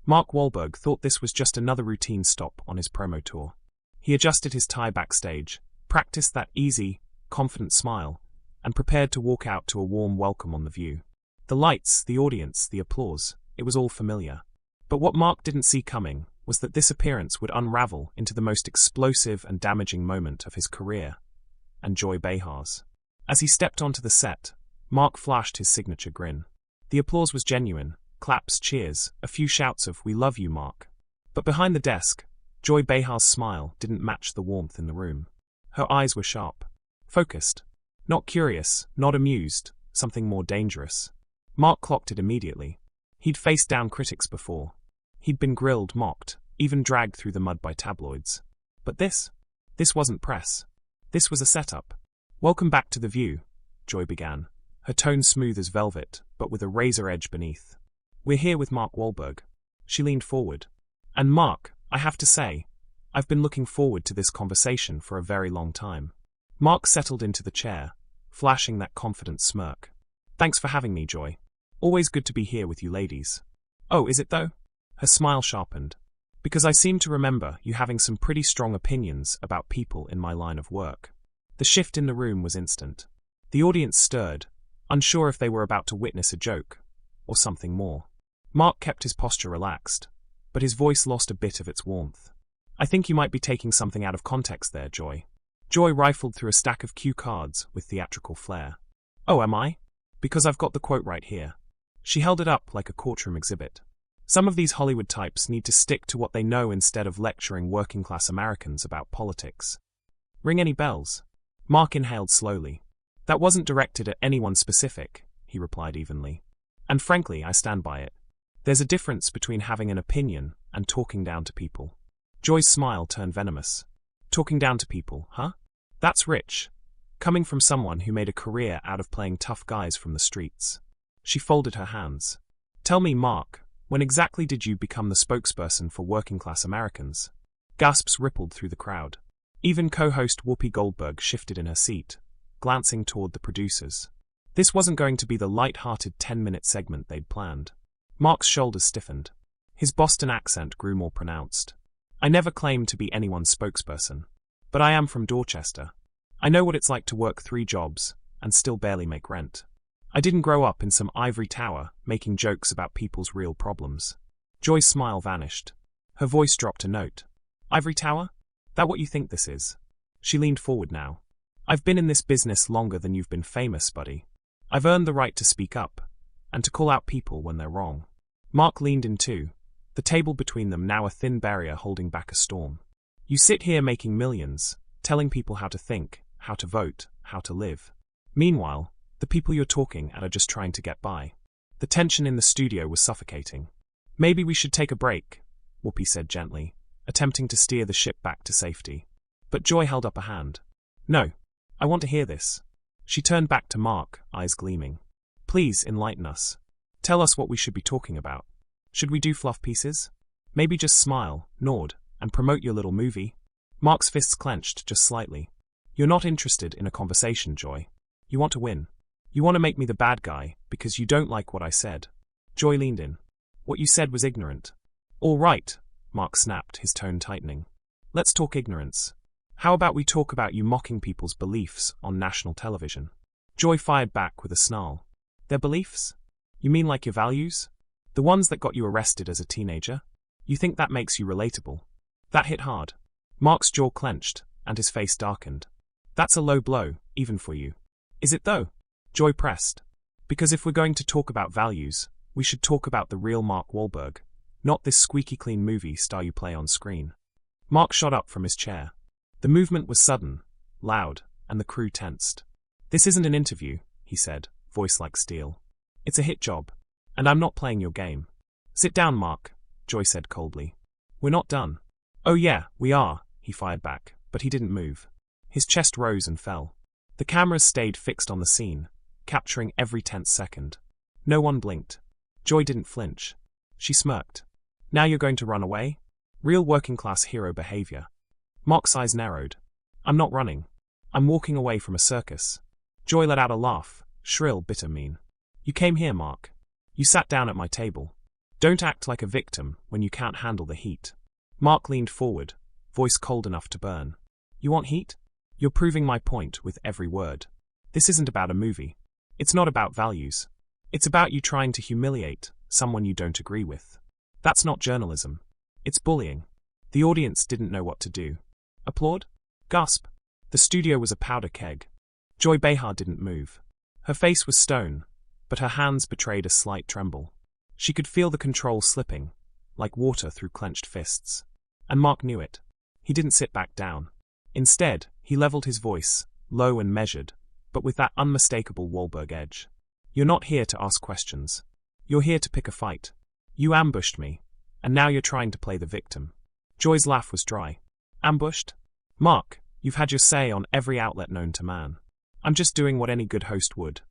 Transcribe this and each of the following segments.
Mark Wahlberg thought this was just another routine stop on his promo tour. He adjusted his tie backstage, practiced that easy, confident smile, and prepared to walk out to a warm welcome on The View. The lights, the audience, the applause, it was all familiar. But what Mark didn't see coming was that this appearance would unravel into the most explosive and damaging moment of his career, and Joy Behar's. As he stepped onto the set, Mark flashed his signature grin. The applause was genuine, claps, cheers, a few shouts of "We love you, Mark." But behind the desk, Joy Behar's smile didn't match the warmth in the room. Her eyes were sharp, focused. Not curious, not amused, something more dangerous. Mark clocked it immediately. He'd faced down critics before. He'd been grilled, mocked, even dragged through the mud by tabloids. But this wasn't press. This was a setup. "Welcome back to The View," Joy began, her tone smooth as velvet, but with a razor edge beneath. "We're here with Mark Wahlberg." She leaned forward. "And Mark, I have to say, I've been looking forward to this conversation for a very long time." Mark settled into the chair, flashing that confident smirk. "Thanks for having me, Joy. Always good to be here with you ladies." "Oh, is it though?" Her smile sharpened. "Because I seem to remember you having some pretty strong opinions about people in my line of work." The shift in the room was instant. The audience stirred, unsure if they were about to witness a joke, or something more. Mark kept his posture relaxed, but his voice lost a bit of its warmth. "I think you might be taking something out of context there, Joy." Joy rifled through a stack of cue cards with theatrical flair. "Oh, am I? Because I've got the quote right here." She held it up like a courtroom exhibit. "Some of these Hollywood types need to stick to what they know instead of lecturing working-class Americans about politics." "Ring any bells?" Mark inhaled slowly. "That wasn't directed at anyone specific," he replied evenly. "And frankly, I stand by it. There's a difference between having an opinion and talking down to people." Joy's smile turned venomous. "Talking down to people, huh? That's rich. Coming from someone who made a career out of playing tough guys from the streets." She folded her hands. "Tell me, Mark, when exactly did you become the spokesperson for working-class Americans?" Gasps rippled through the crowd. Even co-host Whoopi Goldberg shifted in her seat, glancing toward the producers. This wasn't going to be the light-hearted 10-minute segment they'd planned. Mark's shoulders stiffened. His Boston accent grew more pronounced. "I never claimed to be anyone's spokesperson. But I am from Dorchester. I know what it's like to work 3 jobs and still barely make rent. I didn't grow up in some ivory tower making jokes about people's real problems." Joy's smile vanished. Her voice dropped a note. "Ivory tower? That what you think this is?" She leaned forward now. "I've been in this business longer than you've been famous, buddy. I've earned the right to speak up, and to call out people when they're wrong." Mark leaned in too, the table between them now a thin barrier holding back a storm. "You sit here making millions, telling people how to think, how to vote, how to live. Meanwhile, the people you're talking at are just trying to get by." The tension in the studio was suffocating. "Maybe we should take a break," Whoopi said gently, attempting to steer the ship back to safety. But Joy held up a hand. "No, I want to hear this." She turned back to Mark, eyes gleaming. "Please enlighten us. Tell us what we should be talking about. Should we do fluff pieces? Maybe just smile, nod, and promote your little movie?" Mark's fists clenched just slightly. "You're not interested in a conversation, Joy. You want to win. You want to make me the bad guy because you don't like what I said." Joy leaned in. "What you said was ignorant." "All right," Mark snapped, his tone tightening. "Let's talk ignorance. How about we talk about you mocking people's beliefs on national television?" Joy fired back with a snarl. "Their beliefs? You mean like your values? The ones that got you arrested as a teenager? You think that makes you relatable?" That hit hard. Mark's jaw clenched, and his face darkened. "That's a low blow, even for you." "Is it though?" Joy pressed. "Because if we're going to talk about values, we should talk about the real Mark Wahlberg, not this squeaky clean movie star you play on screen." Mark shot up from his chair. The movement was sudden, loud, and the crew tensed. "This isn't an interview," he said, voice like steel. "It's a hit job, and I'm not playing your game." "Sit down, Mark," Joy said coldly. "We're not done." "Oh yeah, we are," he fired back, but he didn't move. His chest rose and fell. The cameras stayed fixed on the scene, capturing every tense second. No one blinked. Joy didn't flinch. She smirked. "Now you're going to run away? Real working-class hero behavior." Mark's eyes narrowed. "I'm not running. I'm walking away from a circus." Joy let out a laugh, shrill, bitter, mean. "You came here, Mark. You sat down at my table. Don't act like a victim when you can't handle the heat. Mark leaned forward, voice cold enough to burn. You want heat? You're proving my point with every word. This isn't about a movie. It's not about values. It's about you trying to humiliate someone you don't agree with. That's not journalism. It's bullying. The audience didn't know what to do. Applaud? Gasp. The studio was a powder keg. Joy Behar didn't move. Her face was stone, but her hands betrayed a slight tremble. She could feel the control slipping, like water through clenched fists. And Mark knew it. He didn't sit back down. Instead, he leveled his voice, low and measured, but with that unmistakable Wahlberg edge. You're not here to ask questions. You're here to pick a fight. You ambushed me, and now you're trying to play the victim. Joy's laugh was dry. Ambushed? Mark, you've had your say on every outlet known to man. I'm just doing what any good host would.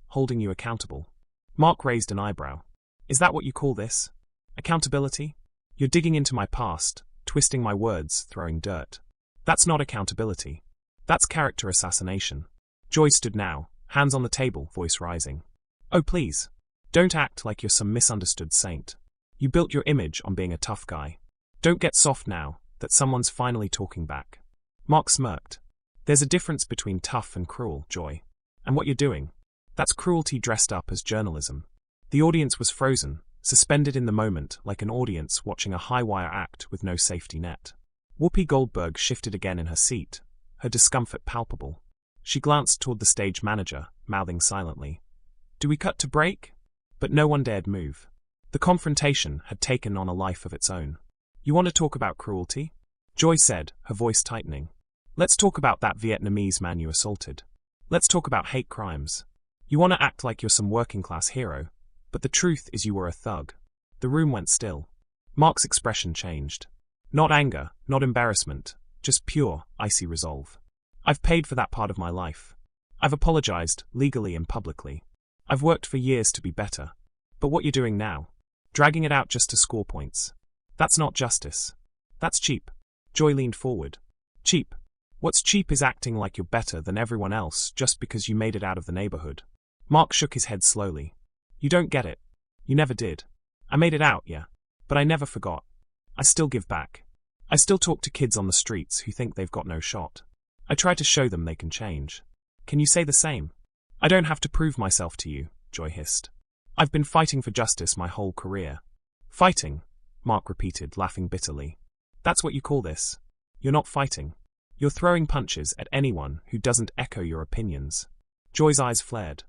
Holding you accountable. Mark raised an eyebrow. Is that what you call this? Accountability? You're digging into my past, twisting my words, throwing dirt. That's not accountability. That's character assassination. Joy stood now, hands on the table, voice rising. Oh please. Don't act like you're some misunderstood saint. You built your image on being a tough guy. Don't get soft now, that someone's finally talking back. Mark smirked. There's a difference between tough and cruel, Joy. And what you're doing? That's cruelty dressed up as journalism. The audience was frozen, suspended in the moment like an audience watching a high-wire act with no safety net. Whoopi Goldberg shifted again in her seat, her discomfort palpable. She glanced toward the stage manager, mouthing silently. Do we cut to break? But no one dared move. The confrontation had taken on a life of its own. You want to talk about cruelty? Joy said, her voice tightening. Let's talk about that Vietnamese man you assaulted. Let's talk about hate crimes. You want to act like you're some working-class hero, but the truth is you were a thug. The room went still. Mark's expression changed. Not anger, not embarrassment, just pure, icy resolve. I've paid for that part of my life. I've apologized, legally and publicly. I've worked for years to be better. But what you're doing now? Dragging it out just to score points. That's not justice. That's cheap. Joy leaned forward. Cheap. What's cheap is acting like you're better than everyone else just because you made it out of the neighborhood. Mark shook his head slowly. You don't get it. You never did. I made it out, yeah. But I never forgot. I still give back. I still talk to kids on the streets who think they've got no shot. I try to show them they can change. Can you say the same? I don't have to prove myself to you, Joy hissed. I've been fighting for justice my whole career. Fighting, Mark repeated, laughing bitterly. That's what you call this. You're not fighting. You're throwing punches at anyone who doesn't echo your opinions. Joy's eyes flared.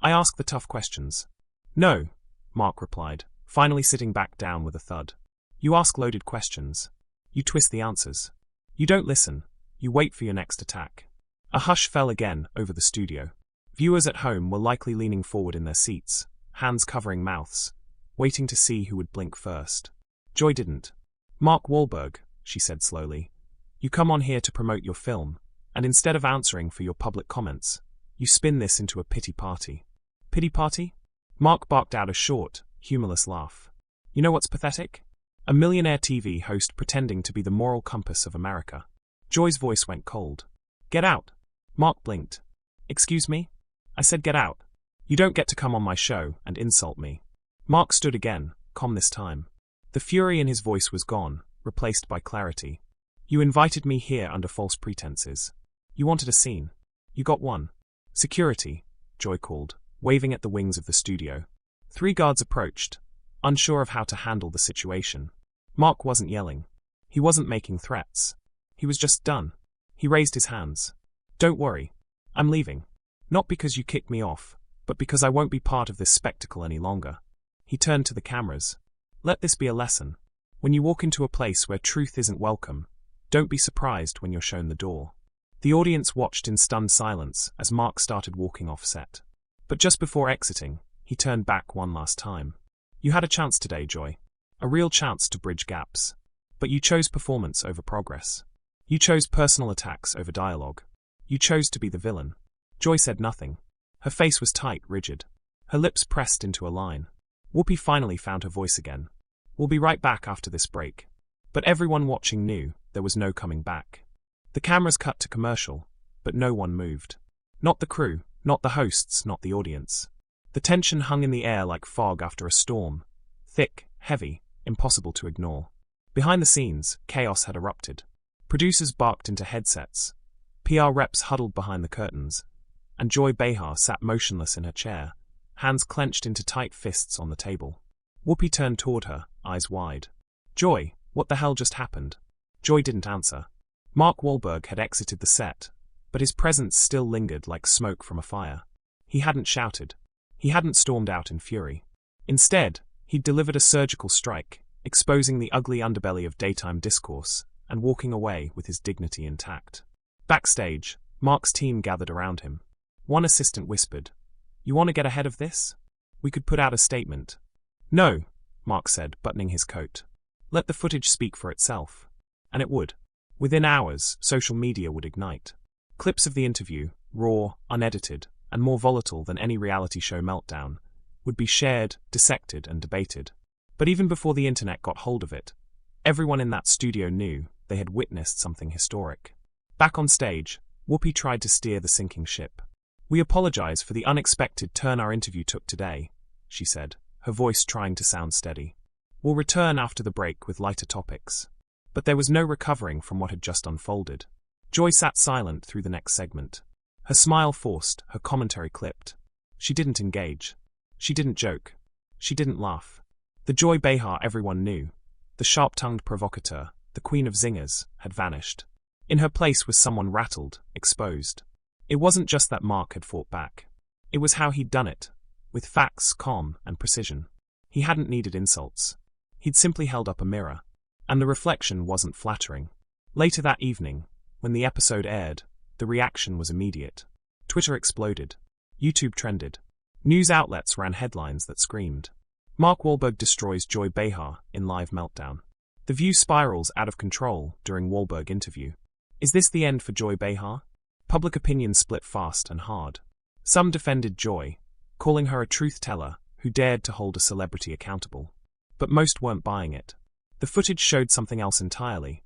I ask the tough questions. No, Mark replied, finally sitting back down with a thud. You ask loaded questions. You twist the answers. You don't listen. You wait for your next attack. A hush fell again over the studio. Viewers at home were likely leaning forward in their seats, hands covering mouths, waiting to see who would blink first. Joy didn't. Mark Wahlberg, she said slowly. You come on here to promote your film, and instead of answering for your public comments, you spin this into a pity party. Pity party? Mark barked out a short, humorless laugh. You know what's pathetic? A millionaire TV host pretending to be the moral compass of America. Joy's voice went cold. Get out. Mark blinked. Excuse me? I said get out. You don't get to come on my show and insult me. Mark stood again, calm this time. The fury in his voice was gone, replaced by clarity. You invited me here under false pretenses. You wanted a scene. You got one. Security, Joy called, waving at the wings of the studio. 3 guards approached, unsure of how to handle the situation. Mark wasn't yelling. He wasn't making threats. He was just done. He raised his hands. Don't worry. I'm leaving. Not because you kicked me off, but because I won't be part of this spectacle any longer. He turned to the cameras. Let this be a lesson. When you walk into a place where truth isn't welcome, don't be surprised when you're shown the door. The audience watched in stunned silence as Mark started walking off set. But just before exiting, he turned back one last time. You had a chance today, Joy. A real chance to bridge gaps. But you chose performance over progress. You chose personal attacks over dialogue. You chose to be the villain. Joy said nothing. Her face was tight, rigid. Her lips pressed into a line. Whoopi finally found her voice again. We'll be right back after this break. But everyone watching knew there was no coming back. The cameras cut to commercial, but no one moved. Not the crew, not the hosts, not the audience. The tension hung in the air like fog after a storm, thick, heavy, impossible to ignore. Behind the scenes, chaos had erupted. Producers barked into headsets, PR reps huddled behind the curtains, and Joy Behar sat motionless in her chair, hands clenched into tight fists on the table. Whoopi turned toward her, eyes wide. "Joy, what the hell just happened?" Joy didn't answer. Mark Wahlberg had exited the set, but his presence still lingered like smoke from a fire. He hadn't shouted. He hadn't stormed out in fury. Instead, he'd delivered a surgical strike, exposing the ugly underbelly of daytime discourse, and walking away with his dignity intact. Backstage, Mark's team gathered around him. One assistant whispered, "You want to get ahead of this? We could put out a statement." "No," Mark said, buttoning his coat. "Let the footage speak for itself." And it would. Within hours, social media would ignite. Clips of the interview, raw, unedited, and more volatile than any reality show Meltdown, would be shared, dissected, and debated. But even before the internet got hold of it, everyone in that studio knew they had witnessed something historic. Back on stage, Whoopi tried to steer the sinking ship. "We apologize for the unexpected turn our interview took today," she said, her voice trying to sound steady. "We'll return after the break with lighter topics." But there was no recovering from what had just unfolded. Joy sat silent through the next segment. Her smile forced, her commentary clipped. She didn't engage. She didn't joke. She didn't laugh. The Joy Behar everyone knew, the sharp-tongued provocateur, the queen of zingers, had vanished. In her place was someone rattled, exposed. It wasn't just that Mark had fought back. It was how he'd done it, with facts, calm, and precision. He hadn't needed insults. He'd simply held up a mirror. And the reflection wasn't flattering. Later that evening, when the episode aired, the reaction was immediate. Twitter exploded. YouTube trended. News outlets ran headlines that screamed, "Mark Wahlberg destroys Joy Behar in live Meltdown." The View spirals out of control during Wahlberg interview. Is this the end for Joy Behar? Public opinion split fast and hard. Some defended Joy, calling her a truth-teller who dared to hold a celebrity accountable. But most weren't buying it. The footage showed something else entirely,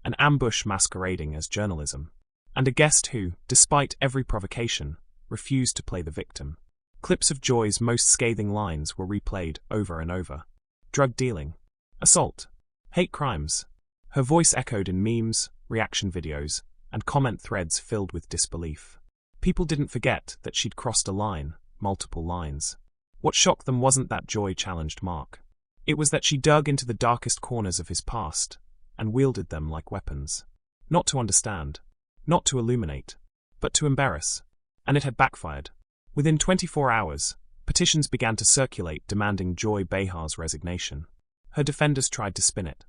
an ambush masquerading as journalism, and a guest who, despite every provocation, refused to play the victim. Clips of Joy's most scathing lines were replayed over and over. Drug dealing, assault, hate crimes. Her voice echoed in memes, reaction videos, and comment threads filled with disbelief. People didn't forget that she'd crossed a line, multiple lines. What shocked them wasn't that Joy challenged Mark. It was that she dug into the darkest corners of his past and wielded them like weapons. Not to understand, not to illuminate, but to embarrass. And it had backfired. Within 24 hours, petitions began to circulate demanding Joy Behar's resignation. Her defenders tried to spin it.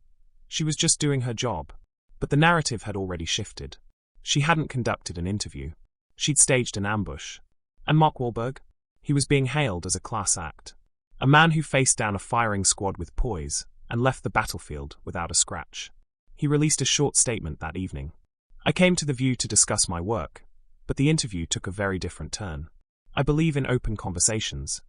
She was just doing her job. But the narrative had already shifted. She hadn't conducted an interview. She'd staged an ambush. And Mark Wahlberg? He was being hailed as a class act. A man who faced down a firing squad with poise and left the battlefield without a scratch. He released a short statement that evening. "I came to The View to discuss my work, but the interview took a very different turn. I believe in open conversations,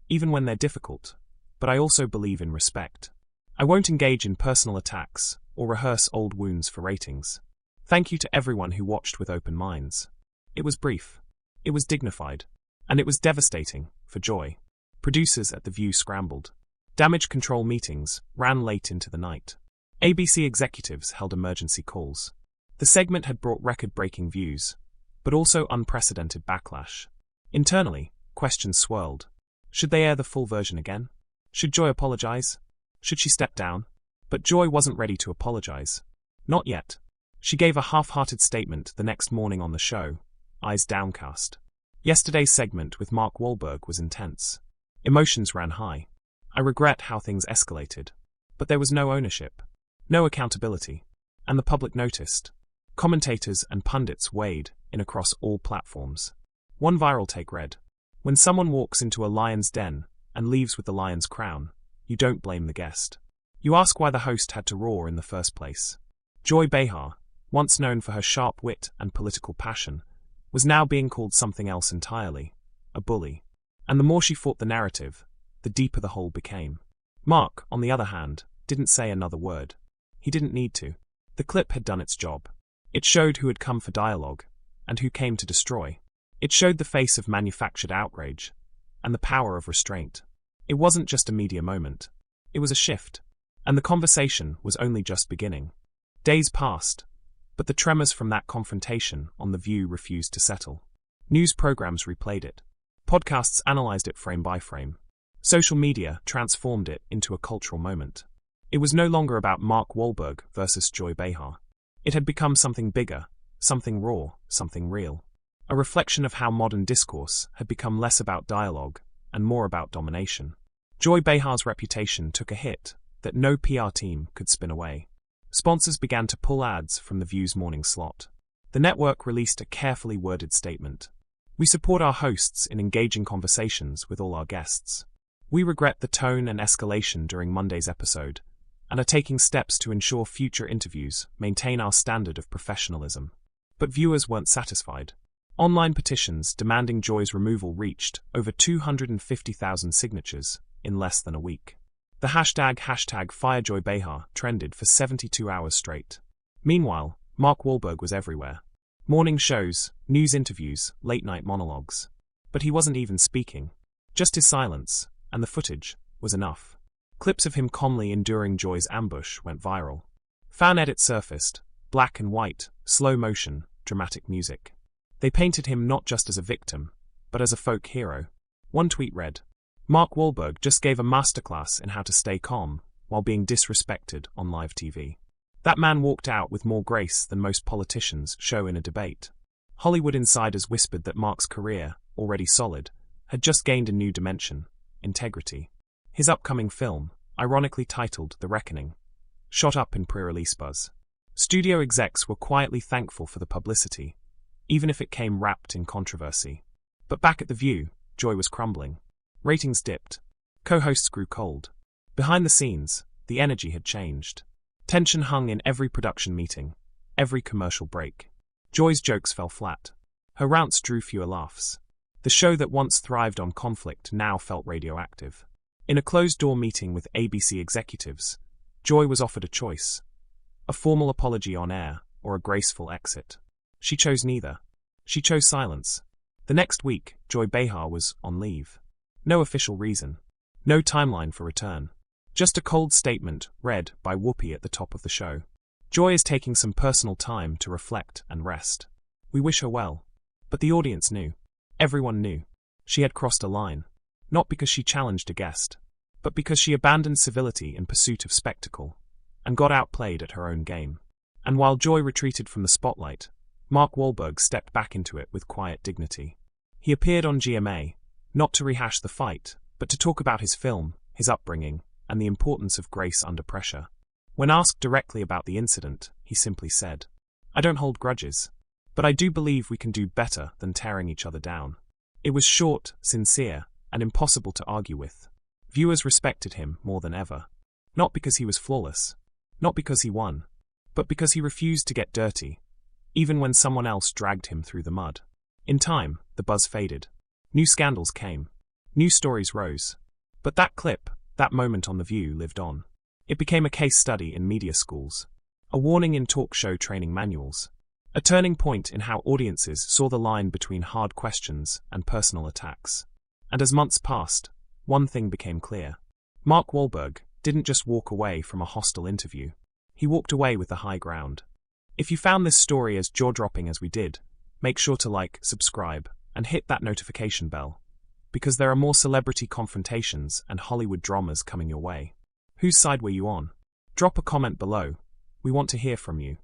even when they're difficult, but I also believe in respect. I won't engage in personal attacks or rehearse old wounds for ratings. Thank you to everyone who watched with open minds." It was brief. It was dignified. And it was devastating for Joy. Producers at The View scrambled. Damage control meetings ran late into the night. ABC executives held emergency calls. The segment had brought record-breaking views, but also unprecedented backlash. Internally, questions swirled. Should they air the full version again? Should Joy apologize? Should she step down? But Joy wasn't ready to apologize. Not yet. She gave a half-hearted statement the next morning on the show, eyes downcast. Yesterday's segment with Mark Wahlberg was intense. Emotions ran high. I regret how things escalated. But there was no ownership. No accountability. And the public noticed. Commentators and pundits weighed in across all platforms. One viral take read, "When someone walks into a lion's den and leaves with the lion's crown, you don't blame the guest. You ask why the host had to roar in the first place." Joy Behar, once known for her sharp wit and political passion, was now being called something else entirely, a bully. And the more she fought the narrative, the deeper the hole became. Mark, on the other hand, didn't say another word. He didn't need to. The clip had done its job. It showed who had come for dialogue, and who came to destroy. It showed the face of manufactured outrage, and the power of restraint. It wasn't just a media moment. It was a shift, and the conversation was only just beginning. Days passed, but the tremors from that confrontation on The View refused to settle. News programs replayed it. Podcasts analyzed it frame by frame. Social media transformed it into a cultural moment. It was no longer about Mark Wahlberg versus Joy Behar. It had become something bigger, something raw, something real. A reflection of how modern discourse had become less about dialogue and more about domination. Joy Behar's reputation took a hit that no PR team could spin away. Sponsors began to pull ads from The View's morning slot. The network released a carefully worded statement. "We support our hosts in engaging conversations with all our guests. We regret the tone and escalation during Monday's episode, and are taking steps to ensure future interviews maintain our standard of professionalism." But viewers weren't satisfied. Online petitions demanding Joy's removal reached over 250,000 signatures in less than a week. The hashtag #FireJoyBehar trended for 72 hours straight. Meanwhile, Mark Wahlberg was everywhere. Morning shows, news interviews, late-night monologues. But he wasn't even speaking. Just his silence, and the footage, was enough. Clips of him calmly enduring Joy's ambush went viral. Fan edits surfaced, black and white, slow motion, dramatic music. They painted him not just as a victim, but as a folk hero. One tweet read, "Mark Wahlberg just gave a masterclass in how to stay calm while being disrespected on live TV." That man walked out with more grace than most politicians show in a debate. Hollywood insiders whispered that Mark's career, already solid, had just gained a new dimension: integrity. His upcoming film, ironically titled The Reckoning, shot up in pre-release buzz. Studio execs were quietly thankful for the publicity, even if it came wrapped in controversy. But back at The View, Joy was crumbling. Ratings dipped. Co-hosts grew cold. Behind the scenes, the energy had changed. Tension hung in every production meeting, every commercial break. Joy's jokes fell flat. Her rants drew fewer laughs. The show that once thrived on conflict now felt radioactive. In a closed-door meeting with ABC executives, Joy was offered a choice: a formal apology on air or a graceful exit. She chose neither. She chose silence. The next week, Joy Behar was on leave. No official reason. No timeline for return. Just a cold statement read by Whoopi at the top of the show. Joy is taking some personal time to reflect and rest. We wish her well. But the audience knew. Everyone knew. She had crossed a line. Not because she challenged a guest, but because she abandoned civility in pursuit of spectacle, and got outplayed at her own game. And while Joy retreated from the spotlight, Mark Wahlberg stepped back into it with quiet dignity. He appeared on GMA, not to rehash the fight, but to talk about his film, his upbringing, and the importance of grace under pressure. When asked directly about the incident, he simply said, "I don't hold grudges, but I do believe we can do better than tearing each other down." It was short, sincere, and impossible to argue with. Viewers respected him more than ever. Not because he was flawless, not because he won, but because he refused to get dirty, even when someone else dragged him through the mud. In time, the buzz faded. New scandals came. New stories rose. But that clip, that moment on The View lived on. It became a case study in media schools. A warning in talk show training manuals. A turning point in how audiences saw the line between hard questions and personal attacks. And as months passed, one thing became clear. Mark Wahlberg didn't just walk away from a hostile interview. He walked away with the high ground. If you found this story as jaw-dropping as we did, make sure to like, subscribe, and hit that notification bell, because there are more celebrity confrontations and Hollywood dramas coming your way. Whose side were you on? Drop a comment below. We want to hear from you.